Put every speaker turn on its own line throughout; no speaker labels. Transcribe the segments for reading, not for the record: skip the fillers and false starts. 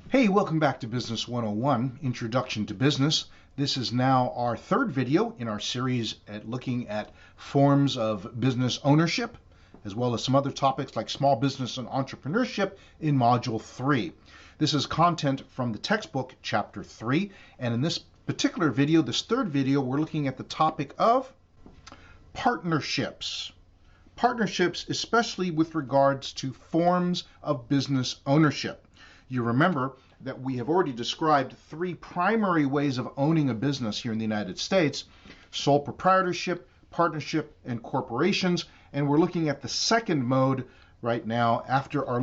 Hey, welcome back to Business 101, Introduction to Business. This is now our third video in our series at looking at forms of business ownership, as well as some other topics like small business and entrepreneurship in Module 3. This is content from the textbook, Chapter 3, and in this particular video, this third video, we're looking at the topic of partnerships. Partnerships, especially with regards to forms of business ownership. You remember that we have already described three primary ways of owning a business here in the United States: sole proprietorship, partnership, and corporations. And we're looking at the second mode right now. After our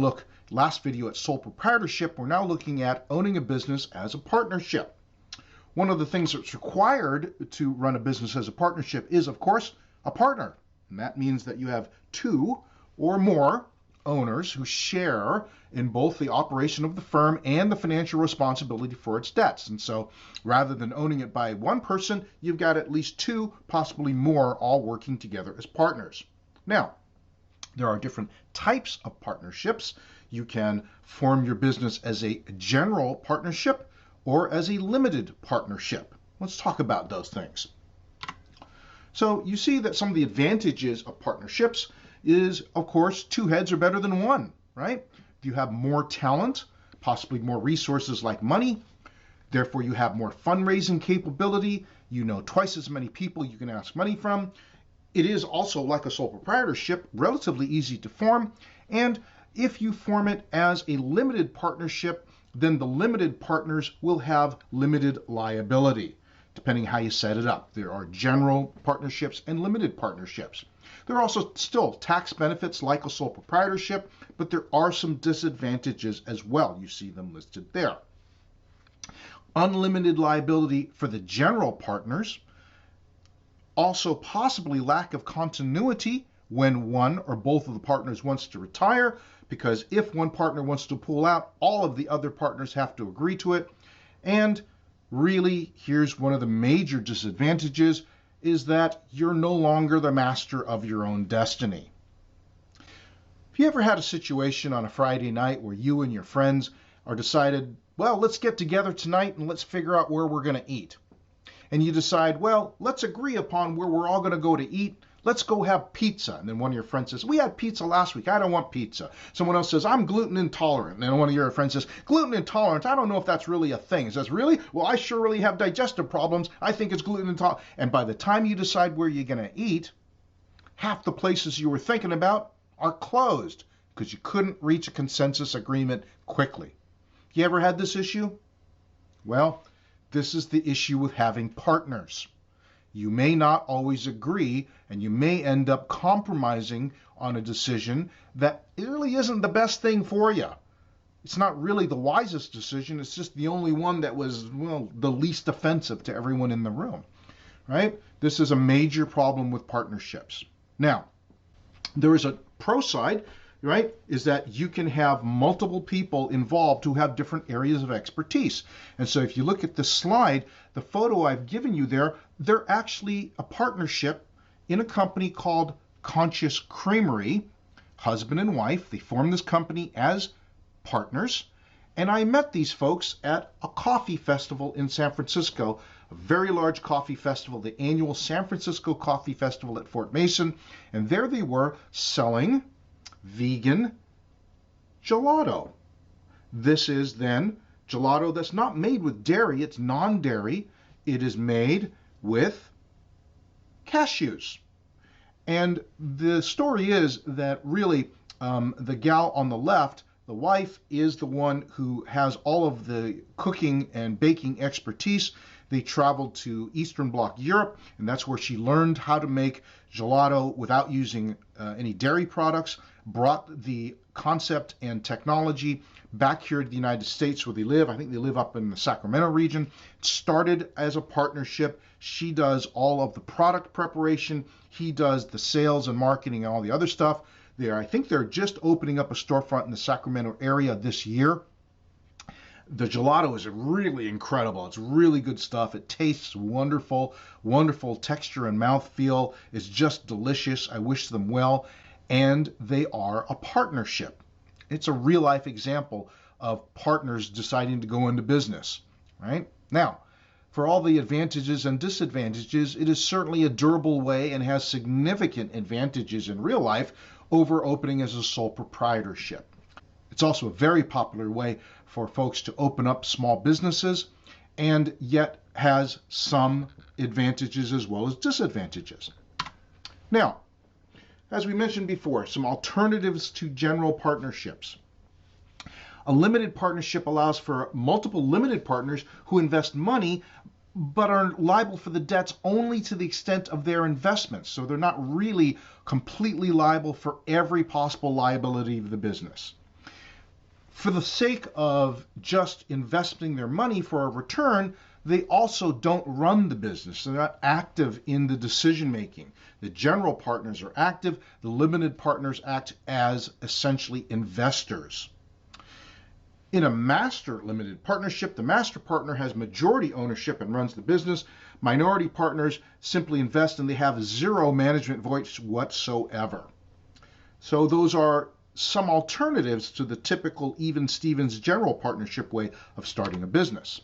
last video at sole proprietorship, we're now looking at owning a business as a partnership. One of the things that's required to run a business as a partnership is, of course, a partner. And that means that you have two or more owners who share in both the operation of the firm and the financial responsibility for its debts. And so rather than owning it by one person, you've got at least two, possibly more, all working together as partners. Now, there are different types of partnerships. You can form your business as a general partnership or as a limited partnership. Let's talk about those things. So you see that some of the advantages of partnerships is, of course, two heads are better than one, right? You have more talent, possibly more resources like money. Therefore, you have more fundraising capability. You know twice as many people you can ask money from. It is also, like a sole proprietorship, relatively easy to form. And if you form it as a limited partnership, then the limited partners will have limited liability, depending how you set it up. There are general partnerships and limited partnerships. There are also still tax benefits like a sole proprietorship, but there are some disadvantages as well. You see them listed there. Unlimited liability for the general partners. Also possibly lack of continuity when one or both of the partners wants to retire, because if one partner wants to pull out, all of the other partners have to agree to it. And really, here's one of the major disadvantages, is that you're no longer the master of your own destiny. Have you ever had a situation on a Friday night where you and your friends are decided, well, let's get together tonight and let's figure out where we're going to eat? And you decide, well, let's agree upon where we're all going to go to eat. Let's go have pizza. And then one of your friends says, we had pizza last week. I don't want pizza. Someone else says, I'm gluten intolerant. And then one of your friends says, gluten intolerant? I don't know if that's really a thing. He says, really? Well, I sure really have digestive problems. I think it's gluten intolerant. And by the time you decide where you're going to eat, half the places you were thinking about are closed because you couldn't reach a consensus agreement quickly. You ever had this issue? Well, this is the issue with having partners. You may not always agree, and you may end up compromising on a decision that really isn't the best thing for you. It's not really the wisest decision. It's just the only one that was, well, the least offensive to everyone in the room, right? This is a major problem with partnerships. Now, there is a pro side, right, is that you can have multiple people involved who have different areas of expertise. And so if you look at this slide, the photo I've given you there, they're actually a partnership in a company called Conscious Creamery, husband and wife. They formed this company as partners. And I met these folks at a coffee festival in San Francisco, a very large coffee festival, the annual San Francisco Coffee Festival at Fort Mason. And there they were selling vegan gelato. This is then gelato that's not made with dairy, it's non-dairy. It is made with cashews. And the story is that really the gal on the left, the wife, is the one who has all of the cooking and baking expertise. They traveled to Eastern Bloc Europe, and that's where she learned how to make gelato without using any dairy products, brought the concept and technology back here to the United States where they live. I think they live up in the Sacramento region. It started as a partnership. She does all of the product preparation. He does the sales and marketing and all the other stuff. I think they're just opening up a storefront in the Sacramento area this year. The gelato is really incredible. It's really good stuff. It tastes wonderful, wonderful texture and mouthfeel. It's just delicious. I wish them well. And they are a partnership. It's a real life example of partners deciding to go into business, right? Now, for all the advantages and disadvantages, it is certainly a durable way and has significant advantages in real life over opening as a sole proprietorship. It's also a very popular way for folks to open up small businesses, and yet has some advantages as well as disadvantages. Now, as we mentioned before, some alternatives to general partnerships. A limited partnership allows for multiple limited partners who invest money but are liable for the debts only to the extent of their investments. So they're not really completely liable for every possible liability of the business. For the sake of just investing their money for a return, they also don't run the business. They're not active in the decision making. The general partners are active. The limited partners act as essentially investors. In a master limited partnership, the master partner has majority ownership and runs the business. Minority partners simply invest and they have zero management voice whatsoever. So those are some alternatives to the typical even-stevens general partnership way of starting a business.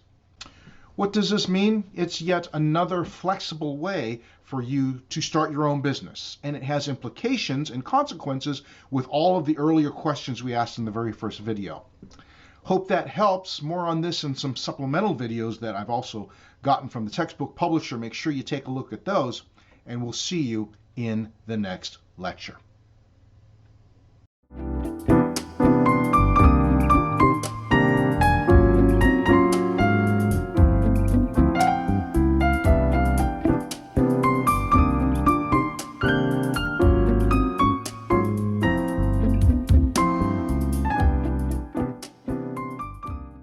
What does this mean? It's yet another flexible way for you to start your own business, and it has implications and consequences with all of the earlier questions we asked in the very first video. Hope that helps. More on this and some supplemental videos that I've also gotten from the textbook publisher. Make sure you take a look at those, and we'll see you in the next lecture.